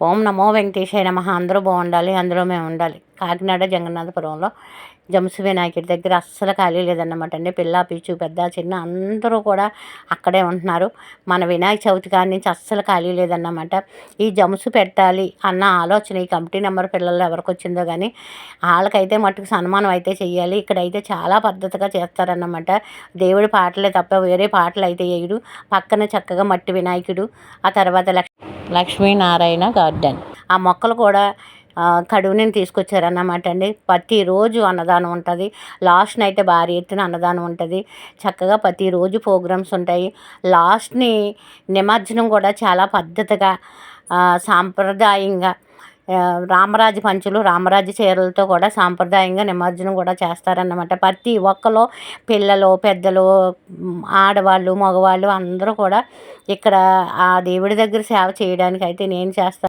ఓం నమో వెంకటేశాయ నమః. అందరూ బాగుండాలి, అందులో మేము ఉండాలి. కాకినాడ జగన్నాథపురంలో జంసు వినాయకుడి దగ్గర అస్సలు ఖాళీ లేదన్నమాట అండి. పిల్ల పిచ్చు పెద్ద చిన్న అందరూ కూడా అక్కడే ఉంటున్నారు. మన వినాయక చవితి కాడి నుంచి అస్సలు ఖాళీ లేదన్నమాట. ఈ జంసు పెట్టాలి అన్న ఆలోచన ఈ కమిటీ నెంబర్ పిల్లలు ఎవరికి వచ్చిందో కానీ వాళ్ళకైతే మట్టుకు సన్మానం అయితే చెయ్యాలి. ఇక్కడైతే చాలా పద్ధతిగా చేస్తారన్నమాట. దేవుడి పాటలే తప్ప వేరే పాటలు అయితే వేయడు. పక్కన చక్కగా మట్టి వినాయకుడు, ఆ తర్వాత లక్ష్మీనారాయణ గార్డెన్, ఆ మొక్కలు కూడా కడువుని తీసుకొచ్చారన్నమాట అండి. ప్రతిరోజు అన్నదానం ఉంటుంది. లాస్ట్ని అయితే భారీ ఎత్తున అన్నదానం ఉంటుంది. చక్కగా ప్రతిరోజు ప్రోగ్రామ్స్ ఉంటాయి. లాస్ట్ని నిమజ్జనం కూడా చాలా పద్ధతిగా సాంప్రదాయంగా రామరాజు పంచులు రామరాజు చీరలతో కూడా సాంప్రదాయంగా నిమజ్జనం కూడా చేస్తారన్నమాట. ప్రతి ఒక్కరు పిల్లలు పెద్దలు ఆడవాళ్ళు మగవాళ్ళు అందరూ కూడా ఇక్కడ ఆ దేవుడి దగ్గర సేవ చేయడానికి అయితే నేను చేస్తాను.